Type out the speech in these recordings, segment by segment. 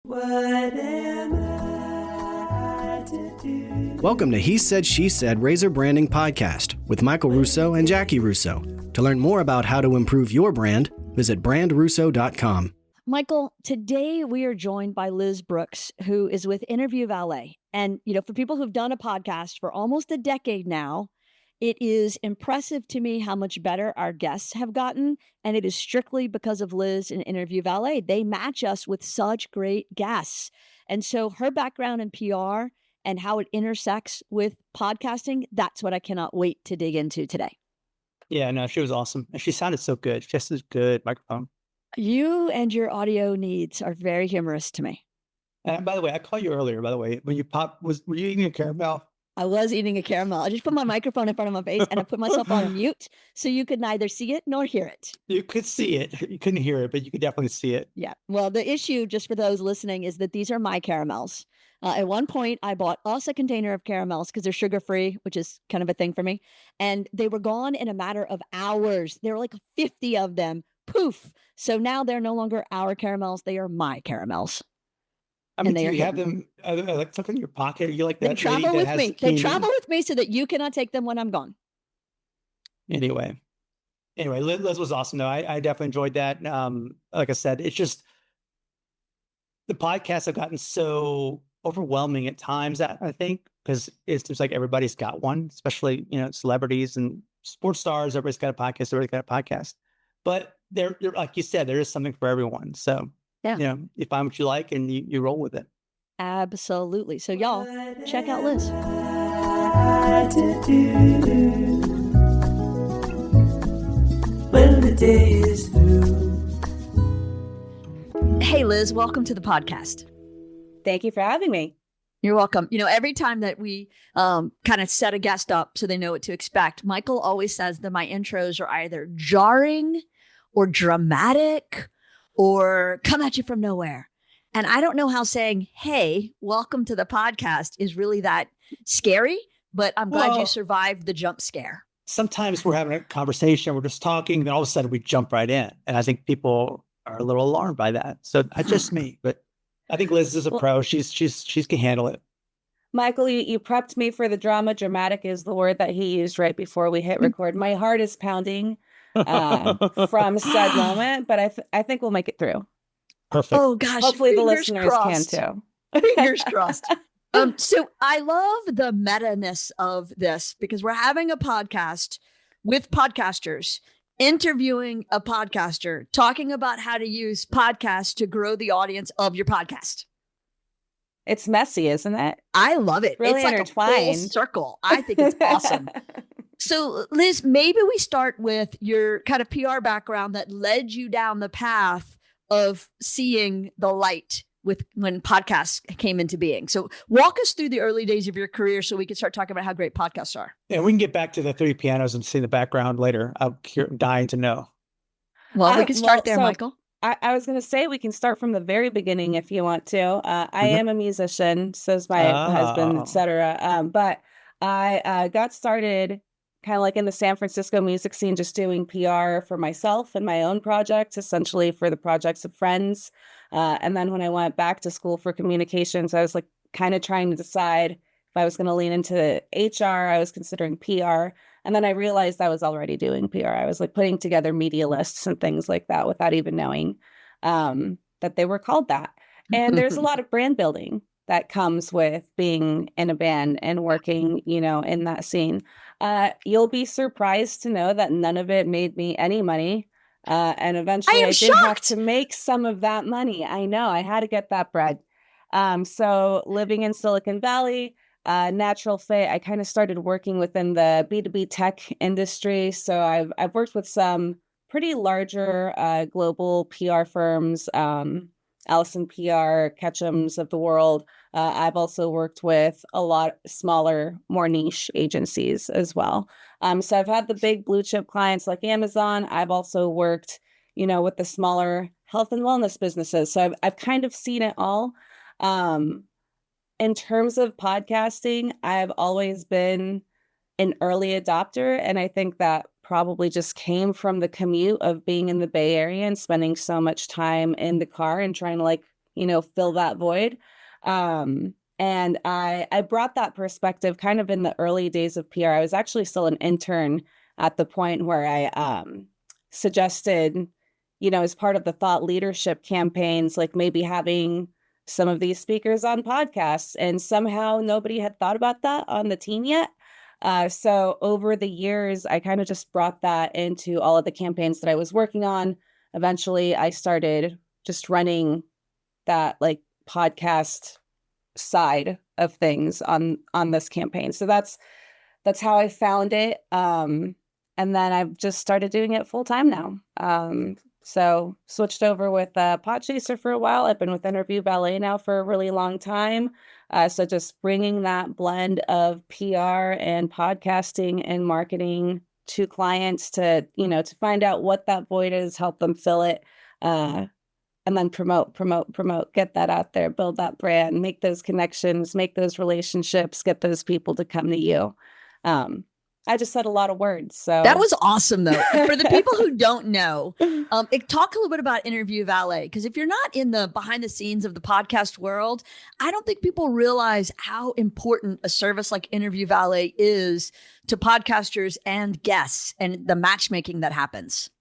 What am I to do? Welcome to He Said, She Said Razor Branding Podcast with Michael Russo and Jaci Russo. To learn more about how to improve your brand, visit brandRUSSO.com. Michael, today we are joined by Liz Brooks, who is with Interview Valet. And, for people who've done a podcast for almost a decade now, it is impressive to me how much better our guests have gotten. And it is strictly because of Liz and Interview Valet. They match us with such great guests. And so her background in PR and how it intersects with podcasting, that's what I cannot wait to dig into today. Yeah, no, she was awesome. And she sounded so good. Just as good microphone. You and your audio needs are very humorous to me. And by the way, I called you earlier, by the way, when you were you eating a caramel? I was eating a caramel. I just put my microphone in front of my face and I put myself on mute so you could neither see it nor hear it. You could see it. You couldn't hear it, but you could definitely see it. Yeah. Well, the issue, just for those listening, is that these are my caramels. At one point, I bought us a container of caramels because they're sugar-free, which is kind of a thing for me. And they were gone in a matter of hours. There were like 50 of them. Poof. So now they're no longer our caramels. They are my caramels. I mean, And they do are you have hidden. them like tucked in your pocket? Are you like that They lady travel that with has me. They candy? travel with me so that you cannot take them when I'm gone. Anyway, Liz was awesome though. I definitely enjoyed that. Like I said, it's just the podcasts have gotten so overwhelming at times, I think, because it seems like everybody's got one, especially, celebrities and sports stars. Everybody's got a podcast. Everybody's got a podcast. But they're like you said, there is something for everyone. So, Yeah. you find what you like and you roll with it. Absolutely. So y'all, check out Liz. To do when the day is through. Hey, Liz, welcome to the podcast. Thank you for having me. You're welcome. Every time that we kind of set a guest up so they know what to expect, Michael always says that my intros are either jarring or dramatic or come at you from nowhere. And I don't know how saying, hey, welcome to the podcast is really that scary, but I'm glad you Well- survived the jump scare. Sometimes we're having a conversation, we're just talking, then all of a sudden we jump right in. And I think people are a little alarmed by that. So I just me, but I think Liz is a pro. She can handle it. Michael, you prepped me for the drama. Dramatic is the word that he used right before we hit record. My heart is pounding from said moment, but I think we'll make it through. Perfect. Oh, gosh. Hopefully the fingers listeners crossed. can too. Fingers crossed. So I love the meta-ness of this because we're having a podcast with podcasters, interviewing a podcaster, talking about how to use podcasts to grow the audience of your podcast. It's messy, isn't it? I love it. Really it's like a full intertwined. circle. I think it's awesome. So, Liz, maybe we start with your kind of PR background that led you down the path of seeing the light with when podcasts came into being. So walk us through the early days of your career so we can start talking about how great podcasts are. Yeah, we can get back to the 3 pianos and see the background later. I'm dying to know. Well, we can start there, so Michael. I was going to say we can start from the very beginning if you want to. I am a musician, so is my husband, Oh. etc. But I got started kind of like in the San Francisco music scene, just doing PR for myself and my own projects, essentially for the projects of friends. And then when I went back to school for communications, I was like kind of trying to decide if I was going to lean into HR. I was considering PR. And then I realized I was already doing PR. I was like putting together media lists and things like that without even knowing that they were called that. And there's a lot of brand building that comes with being in a band and working, in that scene. You'll be surprised to know that none of it made me any money. And eventually I did have to make some of that money. I know I had to get that bread. So living in Silicon Valley, natural fit, I kind of started working within the B2B tech industry. So I've worked with some pretty larger global PR firms, Allison PR, Ketchum's of the world. I've also worked with a lot smaller, more niche agencies as well. So I've had the big blue chip clients like Amazon. I've also worked, with the smaller health and wellness businesses. So I've kind of seen it all. In terms of podcasting, I've always been an early adopter. And I think that probably just came from the commute of being in the Bay Area and spending so much time in the car and trying to fill that void. And I brought that perspective kind of in the early days of PR. I was actually still an intern at the point where I suggested, as part of the thought leadership campaigns, like maybe having some of these speakers on podcasts, and somehow nobody had thought about that on the team yet. So over the years, I kind of just brought that into all of the campaigns that I was working on. Eventually, I started just running that like podcast side of things on this campaign. So that's how I found it. And then I've just started doing it full time now. So switched over with Podchaser for a while. I've been with Interview Valet now for a really long time. So just bringing that blend of PR and podcasting and marketing to clients to find out what that void is, help them fill it, and then promote, get that out there, build that brand, make those connections, make those relationships, get those people to come to you. I just said a lot of words. So that was awesome, though. For the people who don't know, talk a little bit about Interview Valet, because if you're not in the behind the scenes of the podcast world, I don't think people realize how important a service like Interview Valet is to podcasters and guests and the matchmaking that happens.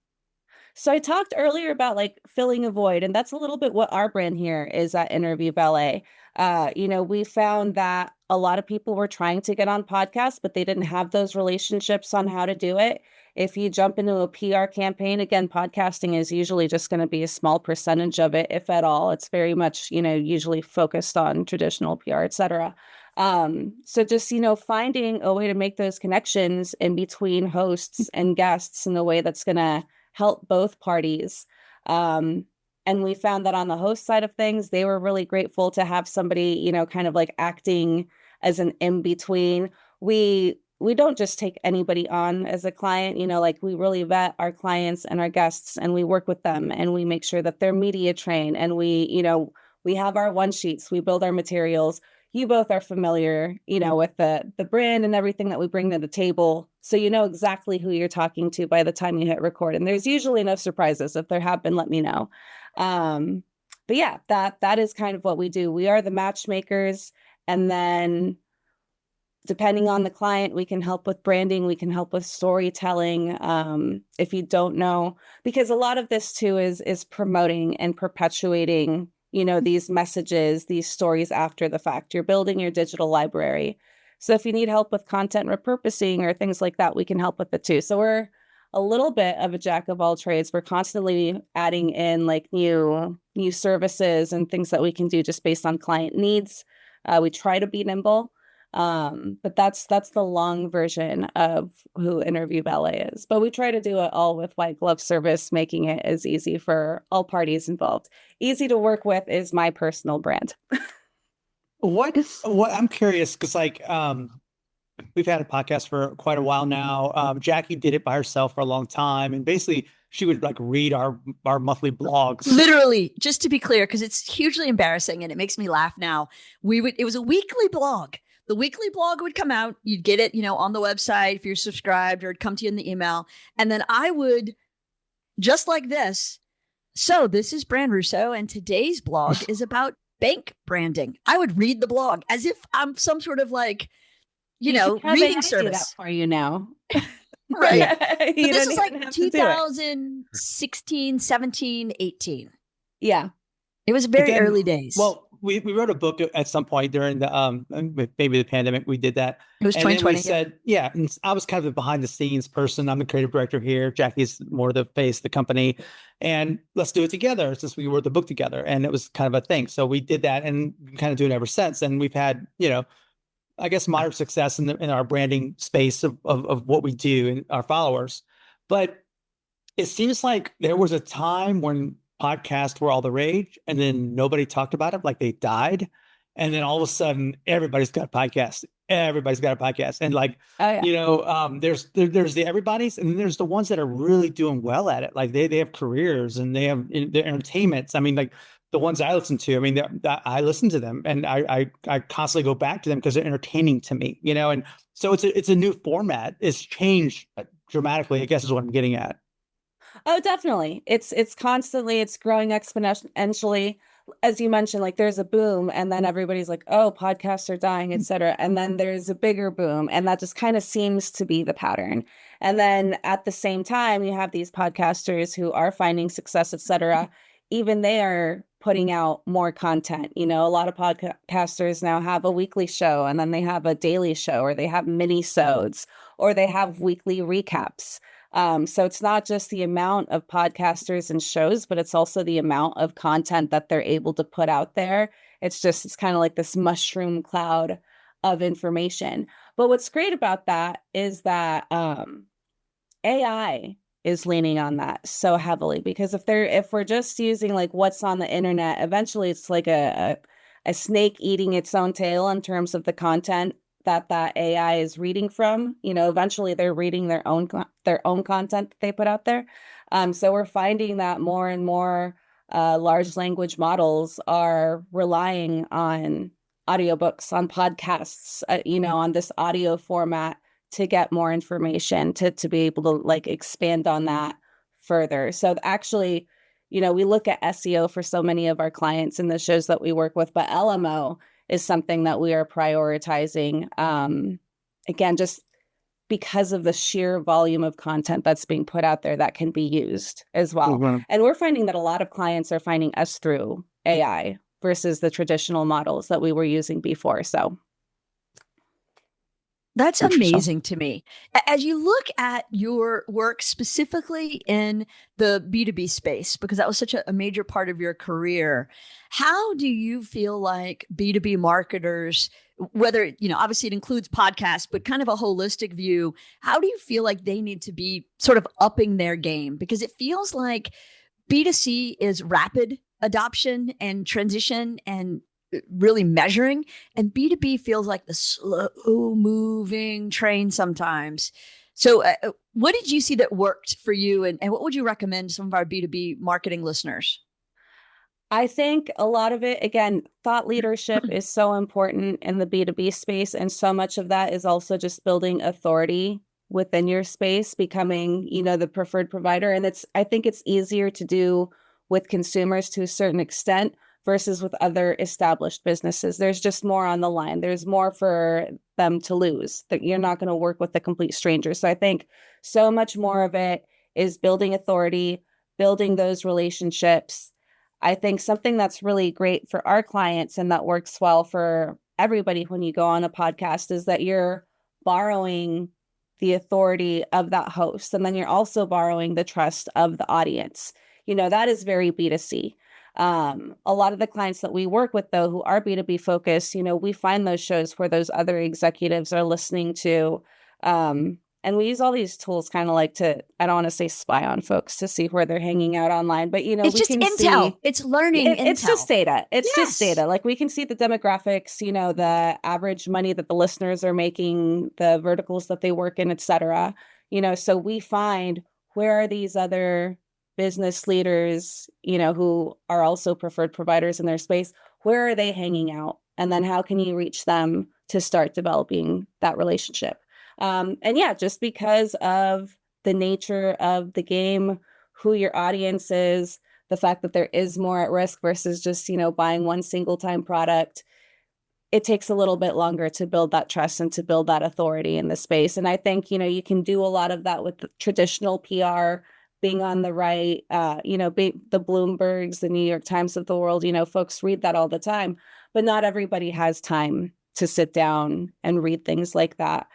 So I talked earlier about like filling a void, and that's a little bit what our brand here is at Interview Valet. We found that a lot of people were trying to get on podcasts, but they didn't have those relationships on how to do it. If you jump into a PR campaign, again, podcasting is usually just going to be a small percentage of it, if at all. It's very much, usually focused on traditional PR, et cetera. So just, finding a way to make those connections in between hosts and guests in a way that's going to help both parties. And we found that on the host side of things, they were really grateful to have somebody, kind of like acting as an in-between. We don't just take anybody on as a client, like we really vet our clients and our guests, and we work with them, and we make sure that they're media trained, and we have our one sheets, we build our materials. You both are familiar, with the brand and everything that we bring to the table. So you know exactly who you're talking to by the time you hit record. And there's usually no surprises. If there have been, let me know. But yeah, that is kind of what we do. We are the matchmakers. And then depending on the client, we can help with branding. We can help with storytelling. If you don't know, because a lot of this too is promoting and perpetuating these messages, these stories after the fact. You're building your digital library. So if you need help with content repurposing or things like that, we can help with it too. So we're a little bit of a jack of all trades. We're constantly adding in like new services and things that we can do just based on client needs. We try to be nimble. But that's the long version of who Interview Valet is. But we try to do it all with white glove service, making it as easy for all parties involved. Easy to work with is my personal brand. What I'm curious, because we've had a podcast for quite a while now. Jaci did it by herself for a long time, and basically she would like read our monthly blogs. Literally, just to be clear, because it's hugely embarrassing and it makes me laugh now. It was a weekly blog. The weekly blog would come out. You'd get it, on the website if you're subscribed, or it'd come to you in the email. And then I would, just like this. So this is brandRUSSO, and today's blog is about bank branding. I would read the blog as if I'm some sort of like, reading service. That for you now. Right. Yeah. But this is like 2016, 17, 18. Yeah. It was very early days. Well, we wrote a book at some point during the maybe the pandemic. We did that. It was 2020. And then we said, yeah, and I was kind of the behind the scenes person. I'm the creative director here. Jaci's more the face of the company, and let's do it together since we wrote the book together. And it was kind of a thing. So we did that and kind of do it ever since. And we've had, I guess, moderate success in our branding space of what we do and our followers. But it seems like there was a time when podcasts were all the rage, and then nobody talked about it, like they died. And then all of a sudden, everybody's got a podcast. Everybody's got a podcast. And like, there's the everybody's, and then there's the ones that are really doing well at it. Like they have careers and they have their entertainments. I mean, like the ones I listen to, I mean, I listen to them, and I constantly go back to them because they're entertaining to me, and so it's a new format. It's changed dramatically, I guess is what I'm getting at. Oh, definitely. It's constantly, it's growing exponentially. as you mentioned, like there's a boom and then everybody's like, oh, podcasts are dying, et cetera. And then there's a bigger boom. And that just kind of seems to be the pattern. And then at the same time, you have these podcasters who are finding success, et cetera. Even they are putting out more content. You know, a lot of podcasters now have a weekly show and then they have a daily show, or they have mini-sodes, or they have weekly recaps. So it's not just the amount of podcasters and shows, but it's also the amount of content that they're able to put out there. It's kind of like this mushroom cloud of information. But what's great about that is that AI is leaning on that so heavily, because if we're just using like what's on the internet, eventually it's like a snake eating its own tail in terms of the content that AI is reading from. You know, eventually they're reading their own content that they put out there. So we're finding that more and more large language models are relying on audiobooks, on podcasts, you know, on this audio format to get more information, to be able to like expand on that further. So actually, you know, we look at SEO for so many of our clients in the shows that we work with, but LMO is something that we are prioritizing. Again, just because of the sheer volume of content that's being put out there that can be used as well. Mhm. And we're finding that a lot of clients are finding us through AI versus the traditional models that we were using before. So That's Interesting. amazing to me. As you look at your work specifically in the B2B space, because that was such a major part of your career, how do you feel like B2B marketers, whether, you know, obviously it includes podcasts, but kind of a holistic view, how do you feel like they need to be sort of upping their game? Because it feels like B2C is rapid adoption and transition and really measuring, and B2B feels like the slow moving train sometimes. So what did you see that worked for you, and what would you recommend to some of our B2B marketing listeners? I think a lot of it, again, thought leadership is so important in the B2B space. And so much of that is also just building authority within your space, becoming, you know, the preferred provider. And I think it's easier to do with consumers to a certain extent versus with other established businesses. There's just more on the line. There's more for them to lose, that you're not going to work with a complete stranger. So I think so much more of it is building authority, building those relationships. I think something that's really great for our clients and that works well for everybody when you go on a podcast is that you're borrowing the authority of that host. And then you're also borrowing the trust of the audience. You know, that is very B2C. A lot of the clients that we work with, though, who are B2B focused, you know, we find those shows where those other executives are listening to. And we use all these tools kind of like to, I don't want to say spy on folks to see where they're hanging out online, but, you know, It's we just can intel. see. It's learning intel. It's just data. It's just Yes. data. Like we can see the demographics, you know, the average money that the listeners are making, the verticals that they work in, et cetera. You know, so we find where are these other business leaders, you know, who are also preferred providers in their space, where are they hanging out? And then how can you reach them to start developing that relationship? And yeah, just because of the nature of the game, who your audience is, the fact that there is more at risk versus just, you know, buying one single time product, it takes a little bit longer to build that trust and to build that authority in the space. And I think, you know, you can do a lot of that with the traditional PR, being on the right, you know, the Bloombergs, the New York Times of the world, you know, folks read that all the time, but not everybody has time to sit down and read things like that.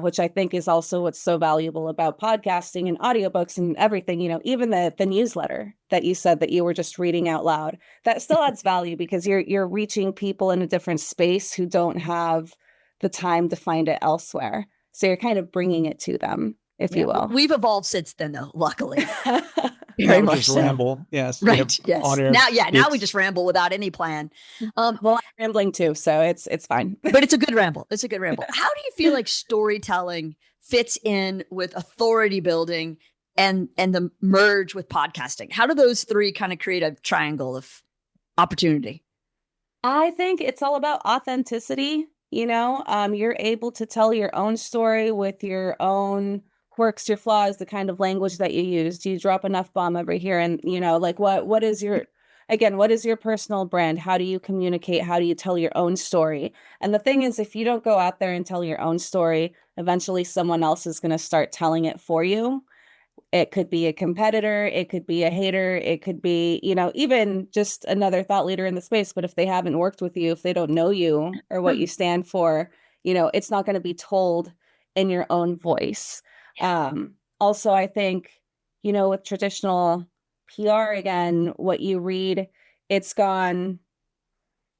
Which I think is also what's so valuable about podcasting and audiobooks and everything, you know, even the newsletter that you said that you were just reading out loud, that still adds value because you're reaching people in a different space who don't have the time to find it elsewhere. So you're kind of bringing it to them, if you will. We've evolved since then, though, luckily. Now Very we much just so. ramble. Yes. Right. Yes. On-air Now we bits. just ramble without any plan. Well, I'm rambling too, so it's fine. But it's a good ramble. It's a good ramble. How do you feel like storytelling fits in with authority building and the merge with podcasting? How do those three kind of create a triangle of opportunity? I think it's all about authenticity. You know, you're able to tell your own story with your own quirks, your flaws, the kind of language that you use. Do you drop an F-bomb over here? And, you know, like what is your, again, what is your personal brand? How do you communicate? How do you tell your own story? And the thing is, if you don't go out there and tell your own story, eventually someone else is going to start telling it for you. It could be a competitor, it could be a hater, it could be, even just another thought leader in the space. But if they haven't worked with you, if they don't know you or what you stand for, it's not going to be told in your own voice. Also, I think, with traditional PR, again, what you read, it's gone.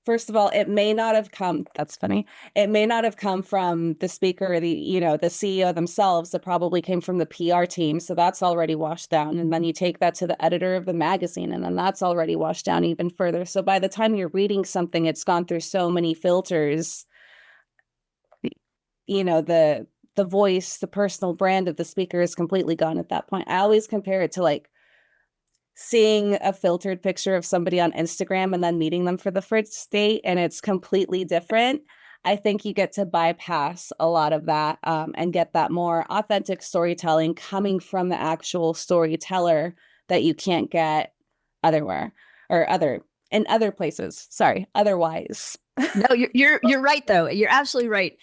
First of all, it may not have come, that's funny. It may not have come from the speaker or the CEO themselves. It probably came from the PR team. So that's already washed down. And then you take that to the editor of the magazine, and then that's already washed down even further. So by the time you're reading something, it's gone through so many filters. The voice, the personal brand of the speaker is completely gone at that point. I always compare it to like seeing a filtered picture of somebody on Instagram and then meeting them for the first date, and it's completely different. I think you get to bypass a lot of that and get that more authentic storytelling coming from the actual storyteller that you can't get otherwhere or in other places. Sorry, otherwise. No, you're right though. You're absolutely right.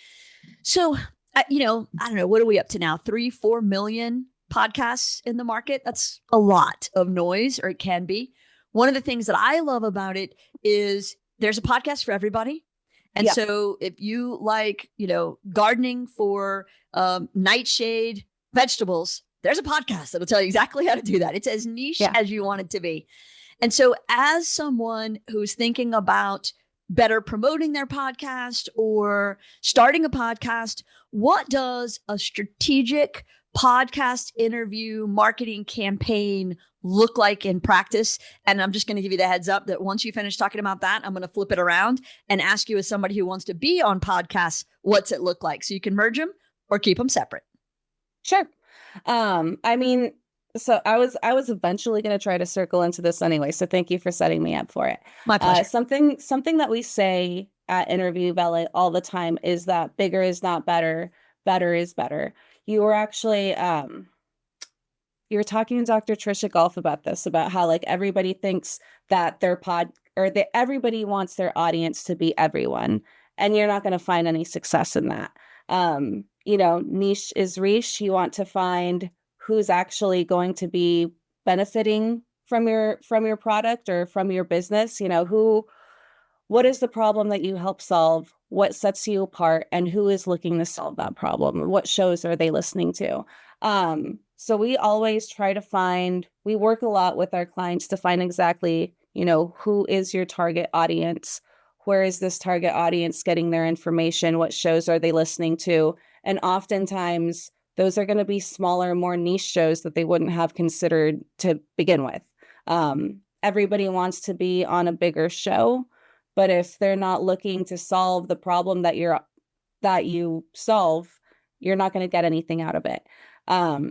So, I don't know, what are we up to now? 3-4 million podcasts in the market. That's a lot of noise, or it can be. One of the things that I love about it is there's a podcast for everybody. And so if you like, gardening for nightshade vegetables, there's a podcast that'll tell you exactly how to do that. It's as niche as you want it to be. And so as someone who's thinking about better promoting their podcast or starting a podcast, what does a strategic podcast interview marketing campaign look like in practice? And I'm just going to give you the heads up that once you finish talking about that, I'm going to flip it around and ask you, as somebody who wants to be on podcasts, what's it look like? So you can merge them or keep them separate. Sure. So I was eventually going to try to circle into this anyway. So thank you for setting me up for it. My pleasure. Something that we say at Interview Valet all the time is that bigger is not better. Better is better. You were actually, you were talking to Dr. Trisha Golf about this, about how like everybody thinks that everybody wants their audience to be everyone, and you're not going to find any success in that. Niche is riche. You want to find who's actually going to be benefiting from your product or from your business. What is the problem that you help solve? What sets you apart, and who is looking to solve that problem? What shows are they listening to? So we always try to we work a lot with our clients to find exactly, who is your target audience? Where is this target audience getting their information? What shows are they listening to? And oftentimes those are going to be smaller, more niche shows that they wouldn't have considered to begin with. Everybody wants to be on a bigger show, but if they're not looking to solve the problem that you solve, you're not going to get anything out of it. I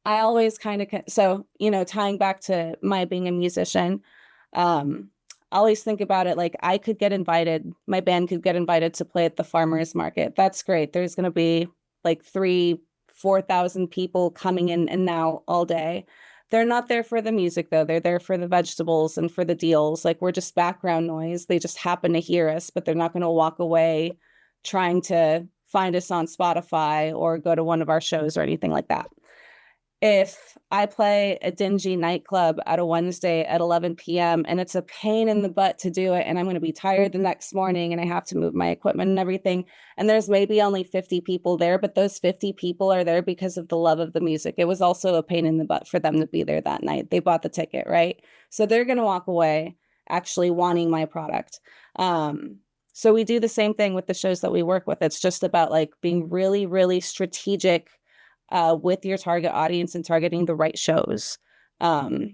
always tying back to my being a musician, I always think about it like my band could get invited to play at the farmer's market. That's great. There's going to be like 3,000-4,000 people coming in and out all day. They're not there for the music though. They're there for the vegetables and for the deals. Like, we're just background noise. They just happen to hear us, but they're not going to walk away trying to find us on Spotify or go to one of our shows or anything like that. If I play a dingy nightclub at a Wednesday at 11 p.m. and it's a pain in the butt to do it, and I'm going to be tired the next morning and I have to move my equipment and everything, and there's maybe only 50 people there, but those 50 people are there because of the love of the music. It was also a pain in the butt for them to be there that night. They bought the ticket, right? So they're going to walk away actually wanting my product. So we do the same thing with the shows that we work with. It's just about like being really, really strategic with your target audience and targeting the right shows. That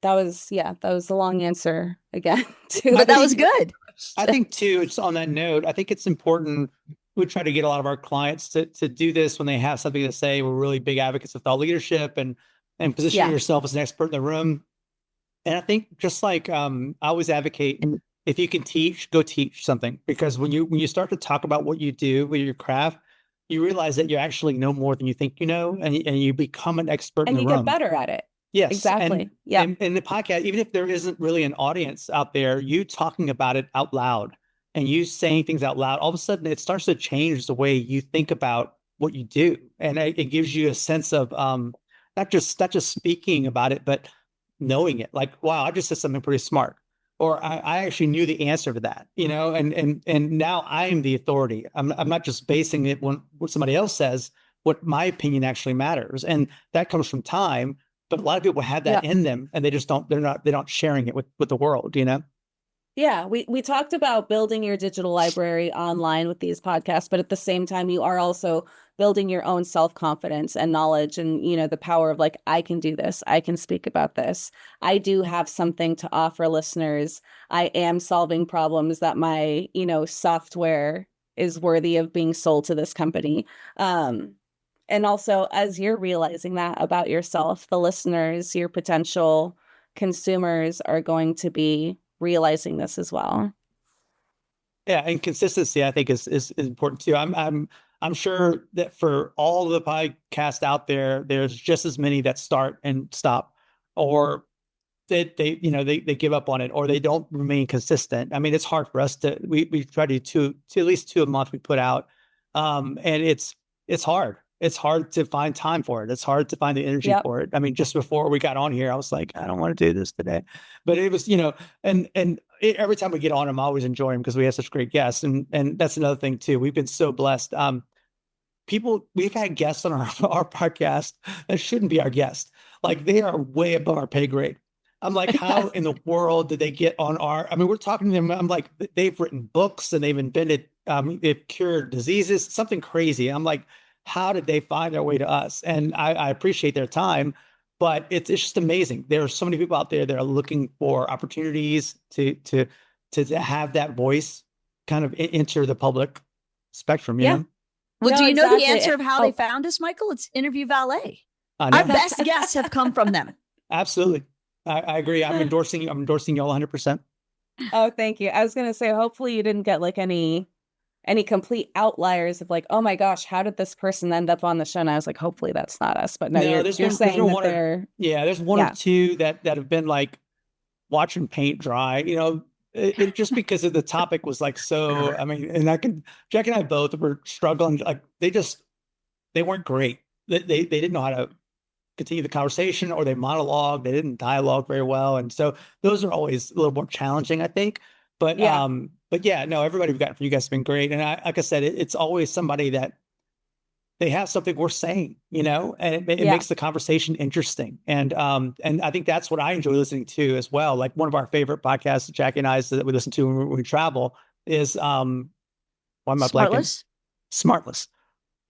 was a long answer again. But that was good. I think too, just on that note, I think it's important. We try to get a lot of our clients to do this when they have something to say. We're really big advocates of thought leadership and position yourself as an expert in the room. And I think just like I always advocate, if you can teach, go teach something, because when you start to talk about what you do with your craft, you realize that you actually know more than you think you know, and you become an expert in the room. And you get better at it. Yes. Exactly. Yeah. And the podcast, even if there isn't really an audience out there, you talking about it out loud and you saying things out loud, all of a sudden it starts to change the way you think about what you do. And it gives you a sense of not just speaking about it, but knowing it. Like, wow, I just said something pretty smart. Or I actually knew the answer to that, and now I am the authority. I'm not just basing it on what somebody else says, what my opinion actually matters. And that comes from time. But a lot of people have that in them and they just they're not sharing it with the world, Yeah, we talked about building your digital library online with these podcasts, but at the same time, you are also building your own self-confidence and knowledge and, the power of like, I can do this. I can speak about this. I do have something to offer listeners. I am solving problems that my, software is worthy of being sold to this company. And also, as you're realizing that about yourself, the listeners, your potential consumers are going to be realizing this as well. Yeah, and consistency I think is important too. I'm sure that for all the podcasts out there, there's just as many that start and stop, or they give up on it, or they don't remain consistent. I mean, it's hard for us we try to do at least two a month we put out, and it's hard. It's hard to find time for it. It's hard to find the energy for it. I mean, just before we got on here, I was like, I don't want to do this today, but it was, every time we get on, I'm always enjoying because we have such great guests, and that's another thing too. We've been so blessed. We've had guests on our podcast that shouldn't be our guests. Like they are way above our pay grade. I'm like, how in the world did they get on I mean, we're talking to them. I'm like, they've written books and they've invented, they've cured diseases, something crazy. I'm like, how did they find their way to us? And I appreciate their time, but it's just amazing. There are so many people out there that are looking for opportunities to have that voice kind of enter the public spectrum, you know? Well, No, do you know the exactly. answer of how they found us, Michael? It's Interview Valet. I know. Our best guests have come from them. Absolutely. I agree. I'm endorsing y'all 100%. Oh, thank you. I was going to say, hopefully you didn't get like any complete outliers of like, oh my gosh, how did this person end up on the show? And I was like, hopefully that's not us. But no, you're saying that they're... there's one or two that have been like watching paint dry, it just because of the topic was like, so, I mean, and Jack and I both were struggling. Like they weren't great. They didn't know how to continue the conversation, or they monologue. They didn't dialogue very well. And so those are always a little more challenging, I think. But yeah, no, everybody we've gotten from you guys has been great. And like I said, it's always somebody that they have something worth saying, and it makes the conversation interesting. And I think that's what I enjoy listening to as well. Like one of our favorite podcasts, Jackie and I, that we listen to when we travel is why am I blanking? Smartless.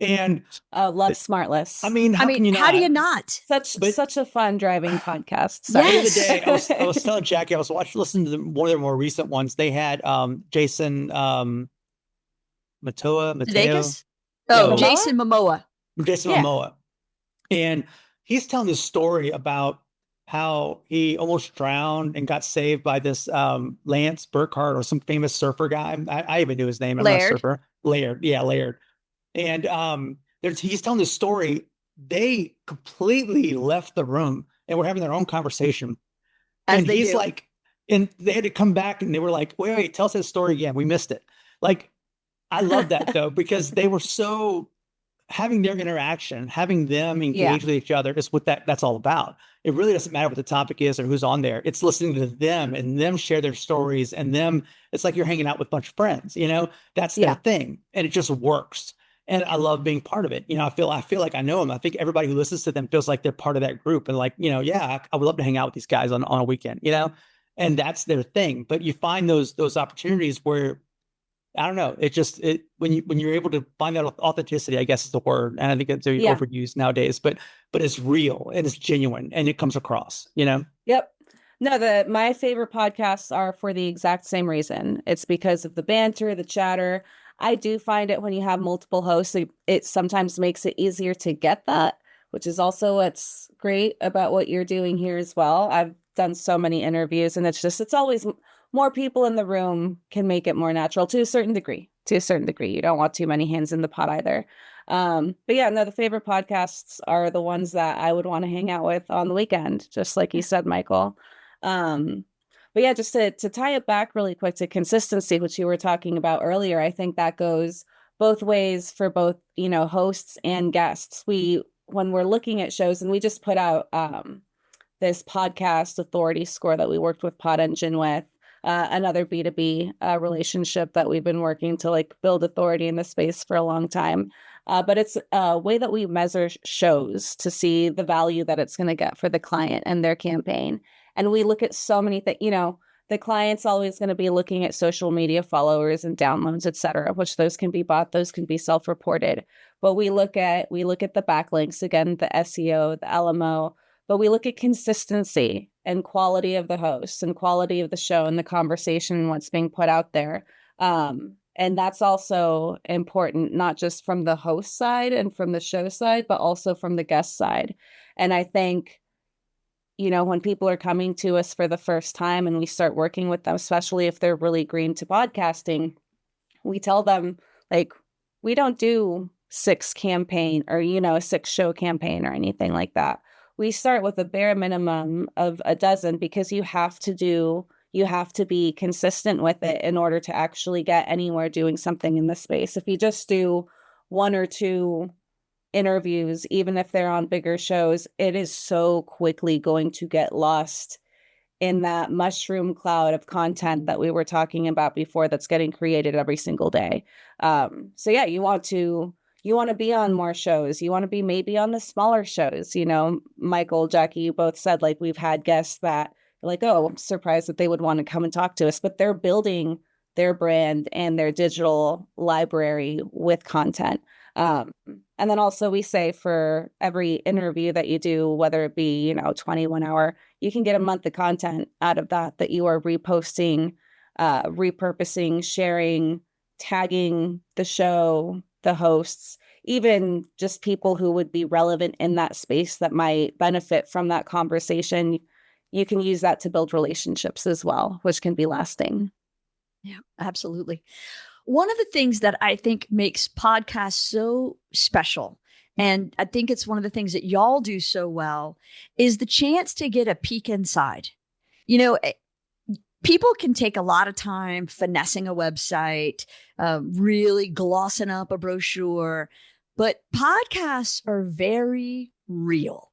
And love Smartless. I mean, how can you not? How do you not? Such a fun driving podcast. At the end of the day, I was telling Jackie, I was listening to one of their more recent ones. They had Jason Mateo. Oh, Jason Momoa. Momoa. And he's telling this story about how he almost drowned and got saved by this Lance Burkhart, or some famous surfer guy. I even knew his name. I'm not a surfer. Laird. Yeah, Laird. And he's telling this story. They completely left the room and were having their own conversation. And he's like, and they had to come back and they were like, wait, tell us that story again. We missed it. Like, I love that though, because they were so having their interaction, having them engage with each other is what that's all about. It really doesn't matter what the topic is or who's on there. It's listening to them and them share their stories, and it's like you're hanging out with a bunch of friends, that's their thing. And it just works. And I love being part of it. I feel like I know them. I think everybody who listens to them feels like they're part of that group. And like, I would love to hang out with these guys on a weekend, and that's their thing. But you find those opportunities where, I don't know, when you're able to find that authenticity, I guess is the word. And I think it's overused nowadays, but it's real and it's genuine and it comes across, Yep. No, my favorite podcasts are for the exact same reason. It's because of the banter, the chatter. I do find it when you have multiple hosts, it sometimes makes it easier to get that, which is also what's great about what you're doing here as well. I've done so many interviews, and it's always more people in the room can make it more natural to a certain degree. to a certain degree. You don't want too many hands in the pot either. But yeah, no, the favorite podcasts are the ones that I would want to hang out with on the weekend, just like you said, Michael. But yeah, just to tie it back really quick to consistency, which you were talking about earlier, I think that goes both ways for both, hosts and guests. When we're looking at shows, and we just put out this podcast authority score that we worked with Pod Engine with, another B2B relationship that we've been working to like build authority in the space for a long time. But it's a way that we measure shows to see the value that it's going to get for the client and their campaign. And we look at so many things, the client's always going to be looking at social media followers and downloads, et cetera, which those can be bought, those can be self-reported. But we look at the backlinks, again, the SEO, the LMO, but we look at consistency and quality of the host and quality of the show and the conversation and what's being put out there. And that's also important, not just from the host side and from the show side, but also from the guest side. And I think, when people are coming to us for the first time and we start working with them, especially if they're really green to podcasting, we tell them, like, we don't do 6 campaign or, a 6 show campaign or anything like that. We start with a bare minimum of a dozen because you have to be consistent with it in order to actually get anywhere doing something in the space. If you just do 1 or 2 interviews, even if they're on bigger shows, it is so quickly going to get lost in that mushroom cloud of content that we were talking about before that's getting created every single day. So yeah, you want to be on more shows. You want to be maybe on the smaller shows. Michael, Jackie, you both said like we've had guests that like, oh, I'm surprised that they would want to come and talk to us, but they're building their brand and their digital library with content. And then also we say for every interview that you do, whether it be, 21 hour, you can get a month of content out of that you are reposting, repurposing, sharing, tagging the show, the hosts, even just people who would be relevant in that space that might benefit from that conversation. You can use that to build relationships as well, which can be lasting. Yeah, absolutely. One of the things that I think makes podcasts so special, and I think it's one of the things that y'all do so well, is the chance to get a peek inside. People can take a lot of time finessing a website, really glossing up a brochure, but podcasts are very real.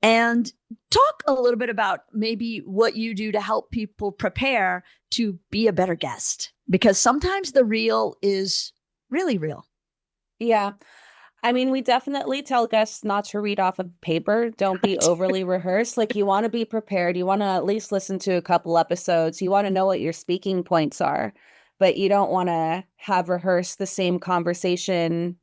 And talk a little bit about maybe what you do to help people prepare to be a better guest, because sometimes the real is really real. Yeah. I mean, we definitely tell guests not to read off of paper. Don't be overly rehearsed. Like, you want to be prepared. You want to at least listen to a couple episodes. You want to know what your speaking points are, but you don't want to have rehearsed the same conversation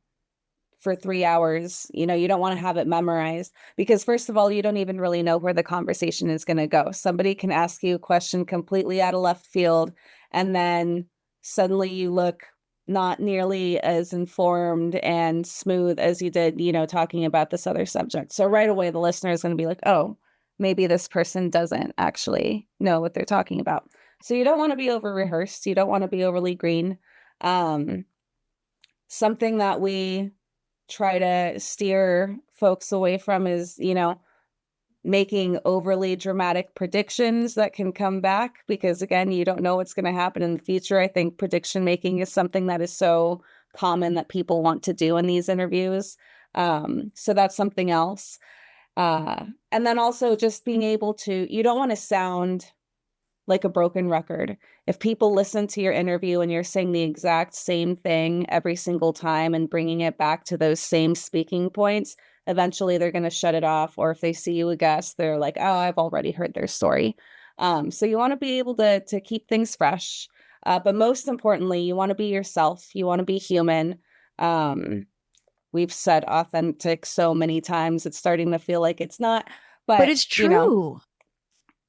for 3 hours. You don't want to have it memorized because, first of all, you don't even really know where the conversation is going to go. Somebody can ask you a question completely out of left field, and then suddenly you look not nearly as informed and smooth as you did, talking about this other subject. So right away, the listener is going to be like, oh, maybe this person doesn't actually know what they're talking about. So you don't want to be over rehearsed. You don't want to be overly green. Something that we try to steer folks away from is, making overly dramatic predictions that can come back because, again, you don't know what's going to happen in the future. I think prediction making is something that is so common that people want to do in these interviews. So that's something else. And then also just being able to, you don't want to sound like a broken record. If people listen to your interview and you're saying the exact same thing every single time and bringing it back to those same speaking points, eventually they're going to shut it off. Or if they see you a guest, they're like, oh, I've already heard their story. So you want to be able to keep things fresh. But most importantly, you want to be yourself. You want to be human. We've said authentic so many times, it's starting to feel like it's not. But it's true.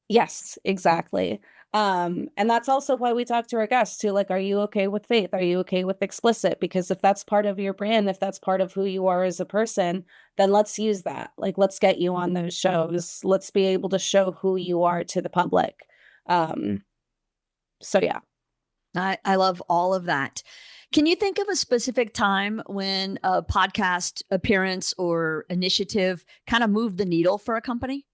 Yes, exactly. And that's also why we talk to our guests too. Like, are you okay with faith? Are you okay with explicit? Because if that's part of your brand, if that's part of who you are as a person, then let's use that. Like, let's get you on those shows. Let's be able to show who you are to the public. So yeah. I love all of that. Can you think of a specific time when a podcast appearance or initiative kind of moved the needle for a company?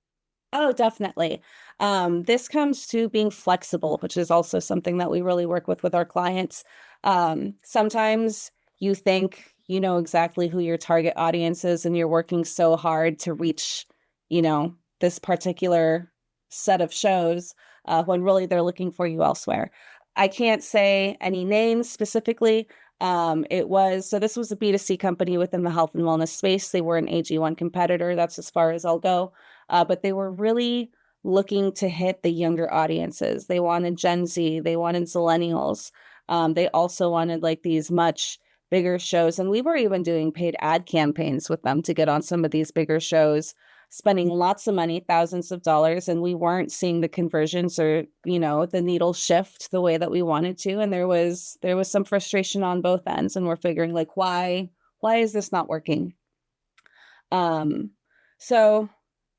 Oh, definitely. This comes to being flexible, which is also something that we really work with our clients. Sometimes you think you know exactly who your target audience is, and you're working so hard to reach, this particular set of shows, when really they're looking for you elsewhere. I can't say any names specifically. This was a B2C company within the health and wellness space. They were an AG1 competitor. That's as far as I'll go. But they were really looking to hit the younger audiences. They wanted Gen Z, they wanted Zillennials. They also wanted like these much bigger shows. And we were even doing paid ad campaigns with them to get on some of these bigger shows, spending lots of money, thousands of dollars, and we weren't seeing the conversions or, the needle shift the way that we wanted to. And there was some frustration on both ends. And we're figuring like, why is this not working? So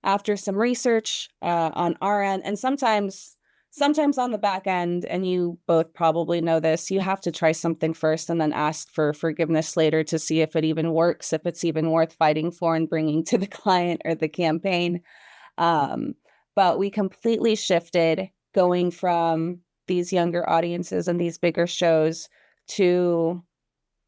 after some research on our end, and sometimes on the back end, and you both probably know this, you have to try something first and then ask for forgiveness later to see if it even works, if it's even worth fighting for and bringing to the client or the campaign. But we completely shifted going from these younger audiences and these bigger shows to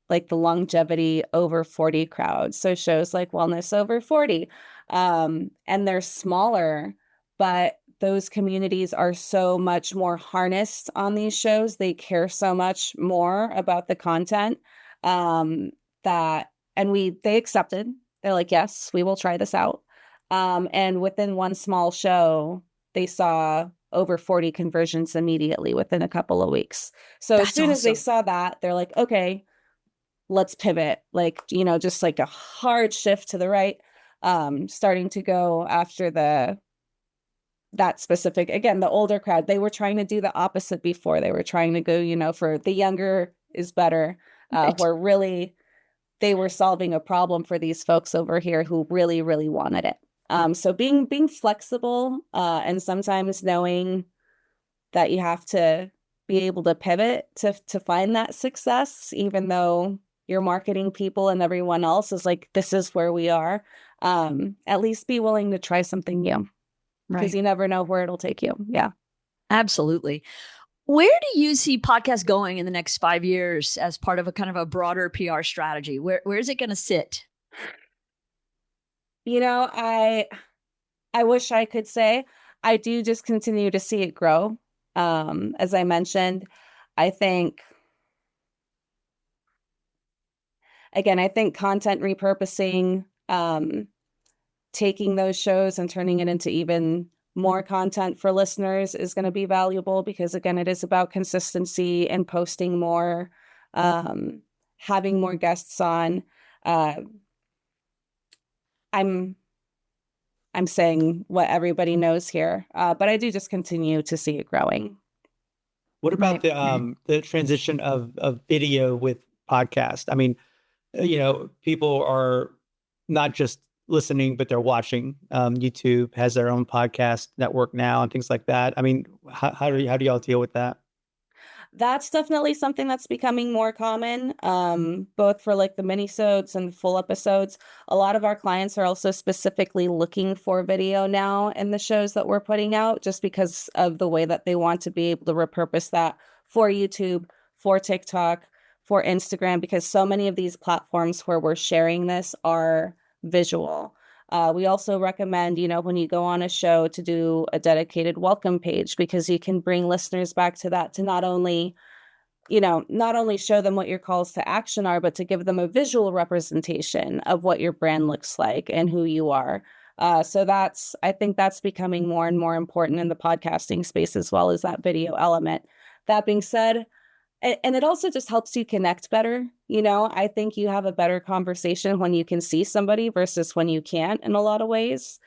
like the longevity over 40 crowd. So shows like Wellness Over 40. And they're smaller, but those communities are so much more harnessed on these shows. They care so much more about the content they accepted. They're like, yes, we will try this out. And within one small show, they saw over 40 conversions immediately within a couple of weeks. So as soon as they saw that, they're like, okay, let's pivot, like, just like a hard shift to the right, starting to go after that specific, again, the older crowd. They were trying to do the opposite before. They were trying to go, for the younger is better, where really they were solving a problem for these folks over here who really, really wanted it. So being flexible, and sometimes knowing that you have to be able to pivot to find that success, even though your marketing people and everyone else is like, this is where we are. At least be willing to try something new, because you never know where it'll take you. Yeah, absolutely. Where do you see podcasts going in the next 5 years as part of a kind of a broader PR strategy? Where is it going to sit? I wish I could say. I do just continue to see it grow. As I mentioned, I think content repurposing, taking those shows and turning it into even more content for listeners is going to be valuable, because again, it is about consistency and posting more, having more guests on. I'm saying what everybody knows here, but I do just continue to see it growing. What about the transition of video with podcast? I mean, people are not just listening, but they're watching. YouTube has their own podcast network now and things like that. I mean, how do y'all deal with that? That's definitely something that's becoming more common, both for like the minisodes and full episodes. A lot of our clients are also specifically looking for video now in the shows that we're putting out, just because of the way that they want to be able to repurpose that for YouTube, for TikTok, for Instagram, because so many of these platforms where we're sharing this are visual. We also recommend, when you go on a show, to do a dedicated welcome page, because you can bring listeners back to that, to not only show them what your calls to action are, but to give them a visual representation of what your brand looks like and who you are. So I think that's becoming more and more important in the podcasting space, as well as that video element. That being said, and it also just helps you connect better. I think you have a better conversation when you can see somebody versus when you can't, in a lot of ways.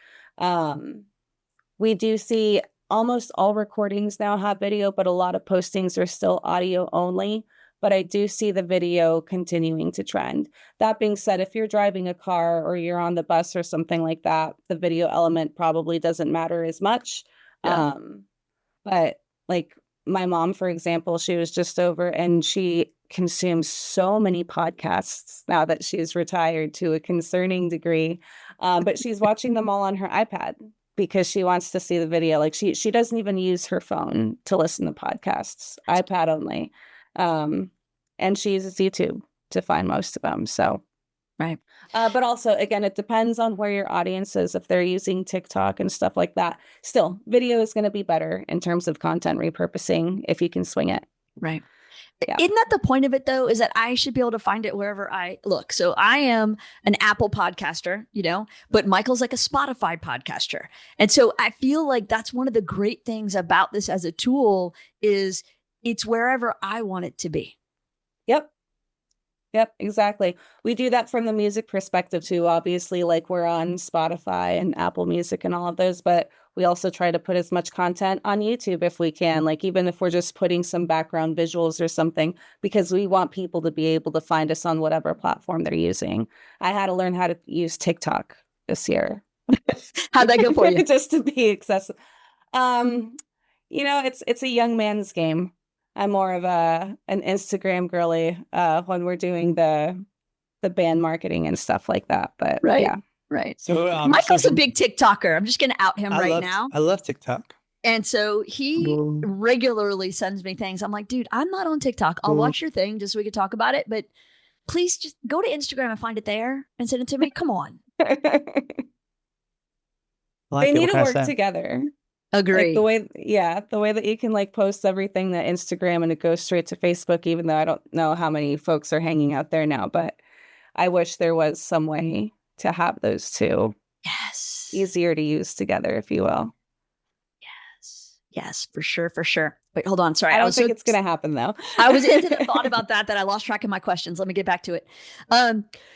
We do see almost all recordings now have video, but a lot of postings are still audio only. But I do see the video continuing to trend. That being said, if you're driving a car or you're on the bus or something like that, the video element probably doesn't matter as much. Yeah. But like, my mom, for example, she was just over and she consumes so many podcasts now that she's retired to a concerning degree. But she's watching them all on her iPad because she wants to see the video. Like she doesn't even use her phone to listen to podcasts, iPad only. And she uses YouTube to find most of them. So, Right. but also, again, it depends on where your audience is. If they're using TikTok and stuff like that, still, video is going to be better in terms of content repurposing if you can swing it. Right. Yeah. Isn't that the point of it, though, is that I should be able to find it wherever I look? So I am an Apple podcaster, but Michael's like a Spotify podcaster. And so I feel like that's one of the great things about this as a tool is it's wherever I want it to be. Yep, exactly. We do that from the music perspective too. Obviously, like we're on Spotify and Apple Music and all of those, but we also try to put as much content on YouTube if we can, like even if we're just putting some background visuals or something, because we want people to be able to find us on whatever platform they're using. I had to learn how to use TikTok this year. How'd that go for you? Just to be accessible. It's a young man's game. I'm more of an Instagram girly when we're doing the band marketing and stuff like that. But Right. yeah. Right. So Michael's a big TikToker. I'm just going to out him now. I love TikTok. And so he regularly sends me things. I'm like, dude, I'm not on TikTok. I'll watch your thing just so we can talk about it. But please just go to Instagram and find it there and send it to me. Come on. They need to work together. Agree. Like the way that you can like post everything to Instagram and it goes straight to Facebook, even though I don't know how many folks are hanging out there now, but I wish there was some way to have those two. Yes. Easier to use together, if you will. Yes, for sure. Wait, hold on. Sorry. I don't think it's going to happen though. I was into the thought about that I lost track of my questions. Let me get back to it.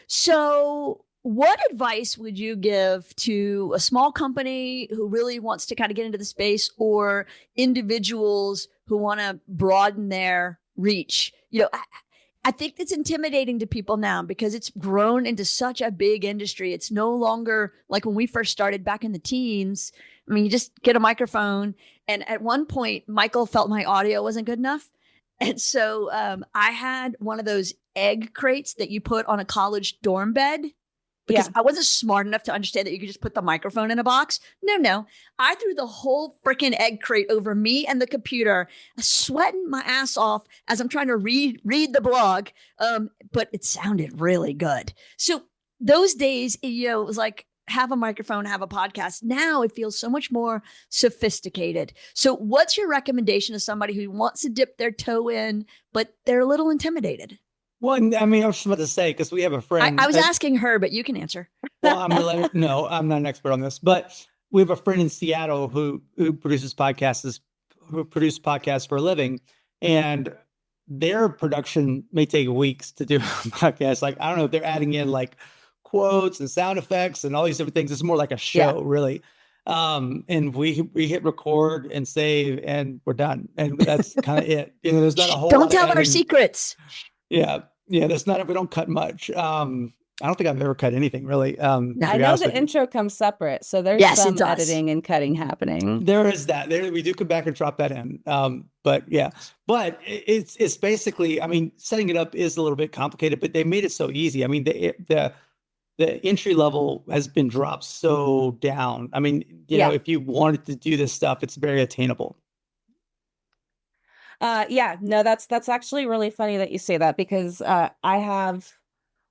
So what advice would you give to a small company who really wants to kind of get into the space or individuals who want to broaden their reach? I think it's intimidating to people now because it's grown into such a big industry. It's no longer like when we first started back in the teens. I mean, you just get a microphone. And at one point, Michael felt my audio wasn't good enough. And so I had one of those egg crates that you put on a college dorm bed because I wasn't smart enough to understand that you could just put the microphone in a box. No. I threw the whole freaking egg crate over me and the computer, sweating my ass off as I'm trying to read the blog. But it sounded really good. So those days, it was like, have a microphone, have a podcast. Now it feels so much more sophisticated. So what's your recommendation to somebody who wants to dip their toe in, but they're a little intimidated? Well, I mean, I was just about to say, because we have a friend. I was asking her, but you can answer. Well, no, I'm not an expert on this, but we have a friend in Seattle who produces podcasts for a living, and their production may take weeks to do a podcast. Like, I don't know if they're adding in like quotes and sound effects and all these different things. It's more like a show, really. And we hit record and save, and we're done. And that's kind of it. There's not a whole. Don't tell our secrets. Yeah, that's not. We don't cut much. I don't think I've ever cut anything really. I know the intro comes separate, so there's some editing and cutting happening. There is that. We do come back and drop that in. But it's basically. I mean, setting it up is a little bit complicated, but they made it so easy. I mean, the entry level has been dropped so down. I mean, if you wanted to do this stuff, it's very attainable. That's actually really funny that you say that because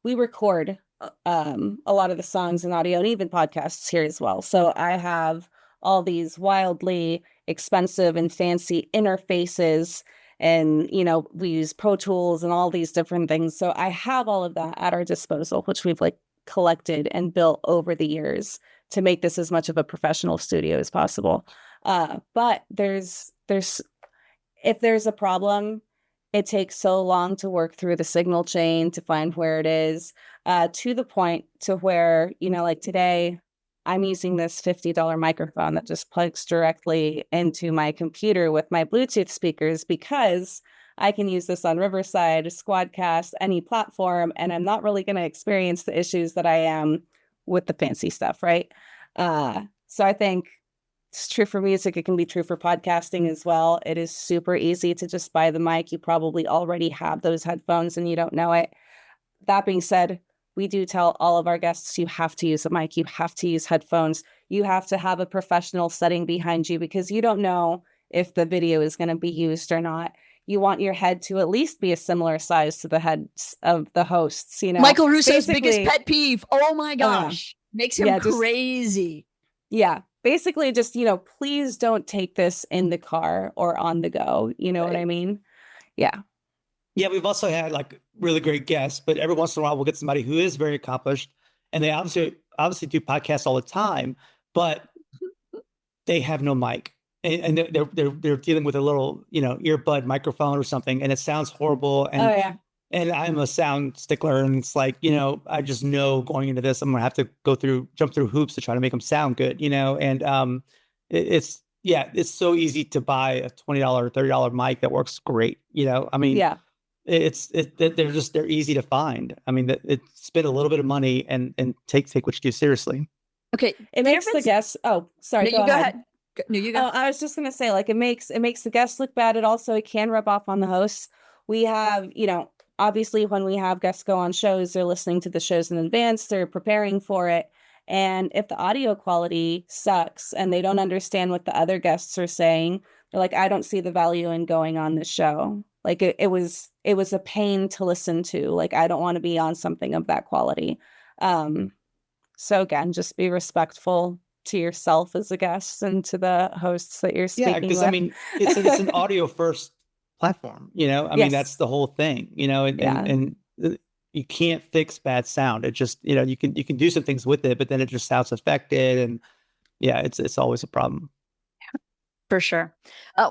we record a lot of the songs and audio and even podcasts here as well. So I have all these wildly expensive and fancy interfaces and, we use Pro Tools and all these different things. So I have all of that at our disposal, which we've like collected and built over the years to make this as much of a professional studio as possible. But if there's a problem, it takes so long to work through the signal chain to find where it is, to the point to where, like today, I'm using this $50 microphone that just plugs directly into my computer with my Bluetooth speakers because I can use this on Riverside, Squadcast, any platform, and I'm not really going to experience the issues that I am with the fancy stuff, right? So I think It's true for music. It can be true for podcasting as well. It is super easy to just buy the mic. You probably already have those headphones and you don't know it. That being said, we do tell all of our guests, you have to use a mic. You have to use headphones. You have to have a professional setting behind you because you don't know if the video is going to be used or not. You want your head to at least be a similar size to the heads of the hosts, you know. Michael Russo's biggest Basically, pet peeve. Oh my yeah. gosh. Makes him Yeah, just- crazy. Yeah. Basically, just, you know, please don't take this in the car or on the go. You know what I mean? Yeah. Yeah, we've also had like really great guests, but every once in a while we'll get somebody who is very accomplished, and they obviously do podcasts all the time, but they have no mic, and they're dealing with a little, you know, earbud microphone or something, and it sounds horrible. And Oh, yeah. and I'm a sound stickler, and it's like, you know, I just know going into this, I'm gonna have to jump through hoops to try to make them sound good, you know. And it's so easy to buy a $20 or $30 mic that works great, you know. I mean, Yeah. they're easy to find. I mean, spend a little bit of money and take what you do seriously. Okay. It makes the guests. Oh, sorry. No, you go ahead. No, you go. Oh, I was just gonna say, like, it makes the guests look bad. It can rub off on the hosts. We have, you know, obviously when we have guests go on shows, they're listening to the shows in advance, they're preparing for it. And if the audio quality sucks and they don't understand what the other guests are saying, they're like, I don't see the value in going on this show. Like it was a pain to listen to. Like, I don't want to be on something of that quality. So again, just be respectful to yourself as a guest and to the hosts that you're speaking with. Yeah, because I mean, it's an audio first platform, you know. I mean, that's the whole thing, you know. And you can't fix bad sound. It just, you know, you can do some things with it, but then it just sounds affected, and yeah, it's always a problem. For sure.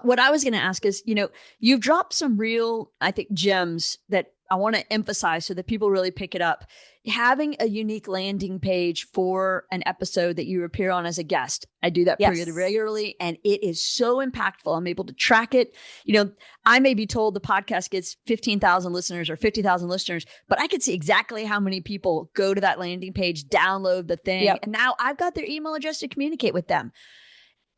What I was going to ask is, you know, you've dropped some real, I think, gems that I want to emphasize so that people really pick it up. Having a unique landing page for an episode that you appear on as a guest. I do that pretty regularly, and it is so impactful. I'm able to track it. You know, I may be told the podcast gets 15,000 listeners or 50,000 listeners, but I could see exactly how many people go to that landing page, download the thing, and now I've got their email address to communicate with them.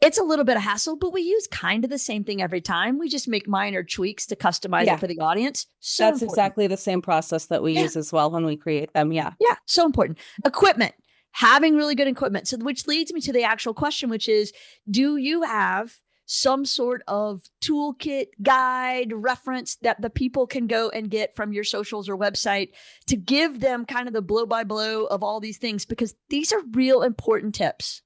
It's a little bit of hassle, but we use kind of the same thing every time. We just make minor tweaks to customize it for the audience. So that's exactly the same process that we use as well when we create them. Yeah. Yeah. So important. Equipment, having really good equipment. So which leads me to the actual question, which is, do you have some sort of toolkit, guide, reference that the people can go and get from your socials or website to give them kind of the blow by blow of all these things? Because these are real important tips.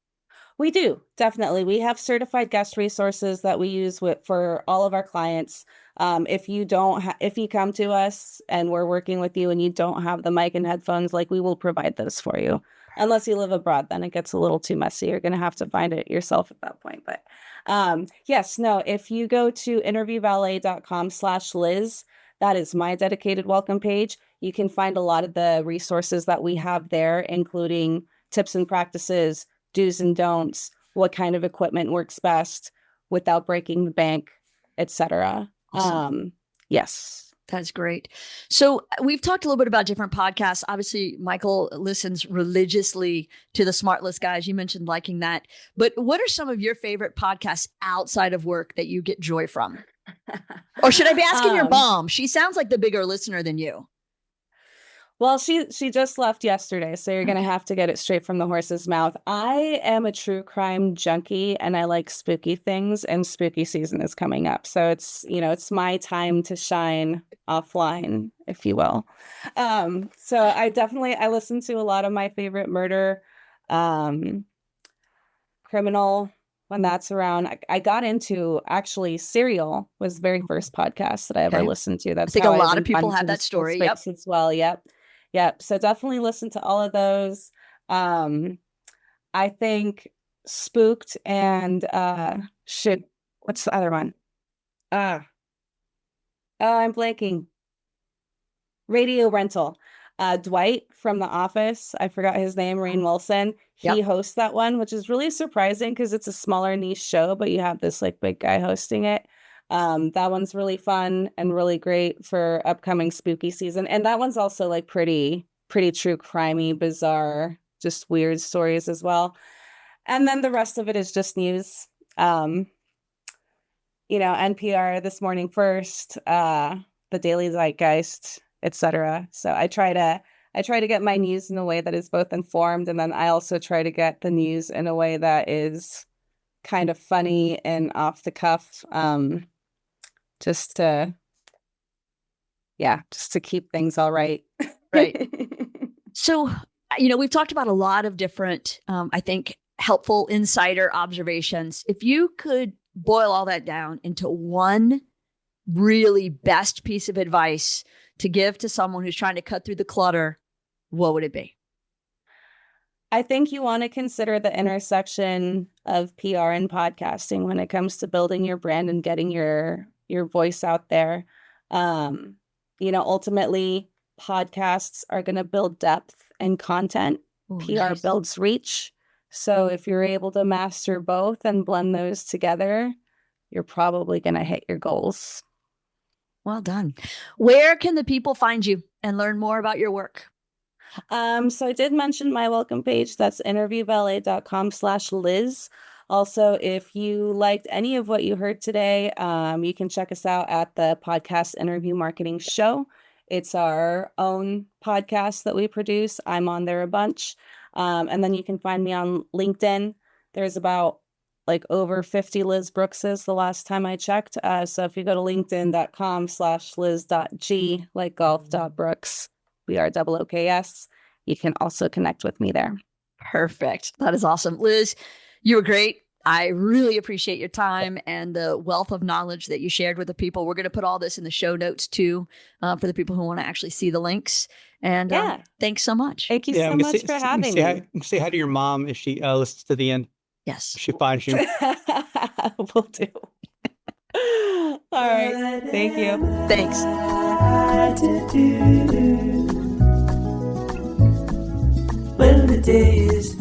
We do, definitely. We have certified guest resources that we use for all of our clients. If you come to us and we're working with you and you don't have the mic and headphones, like, we will provide those for you. Unless you live abroad, then it gets a little too messy. You're going to have to find it yourself at that point. But if you go to interviewvalet.com/Liz, that is my dedicated welcome page. You can find a lot of the resources that we have there, including tips and practices, do's and don'ts, what kind of equipment works best without breaking the bank, etc. Awesome. Yes. That's great. So we've talked a little bit about different podcasts. Obviously, Michael listens religiously to the Smartless guys. You mentioned liking that. But what are some of your favorite podcasts outside of work that you get joy from? Or should I be asking your mom? She sounds like the bigger listener than you. Well, she just left yesterday, so you're going to have to get it straight from the horse's mouth. I am a true crime junkie, and I like spooky things, and spooky season is coming up. So it's my time to shine offline, if you will. So I listen to a lot of my favorite murder, criminal, when that's around. I got into, actually, Serial was the very first podcast that I ever listened to. That's I think a lot of people have that story. Yep. As well. Yep. So definitely listen to all of those. I think Spooked and what's the other one? I'm blanking. Radio Rental. Dwight from The Office, I forgot his name, Rainn Wilson. He hosts that one, which is really surprising because it's a smaller niche show, but you have this like big guy hosting it. That one's really fun and really great for upcoming spooky season. And that one's also like pretty true crimey, bizarre, just weird stories as well. And then the rest of it is just news. NPR, This Morning First, the Daily Zeitgeist, etc. So I try to get my news in a way that is both informed, and then I also try to get the news in a way that is kind of funny and off the cuff, just to keep things all right. Right. So, we've talked about a lot of different, I think, helpful insider observations. If you could boil all that down into one really best piece of advice to give to someone who's trying to cut through the clutter, what would it be? I think you want to consider the intersection of PR and podcasting when it comes to building your brand and getting your voice out there. Ultimately, podcasts are going to build depth and content. Ooh, PR nice. builds reach. So if you're able to master both and blend those together, you're probably going to hit your goals. Well done. Where can the people find you and learn more about your work? So I did mention my welcome page. That's interviewvalet.com/Liz. Also, if you liked any of what you heard today, you can check us out at the Podcast Interview Marketing Show. It's our own podcast that we produce. I'm on there a bunch. And then you can find me on LinkedIn. There's about over 50 Liz Brookses the last time I checked. So if you go to linkedin.com/Liz.G, like golf.brooks, BROOKS, you can also connect with me there. Perfect. That is awesome. Liz, you were great. I really appreciate your time and the wealth of knowledge that you shared with the people. We're going to put all this in the show notes too, for the people who want to actually see the links. And thanks so much. Thank you so much for having me. Say hi to your mom if she listens to the end. Yes. If she finds you. Will do. All right. Thank you. Thanks. When the day is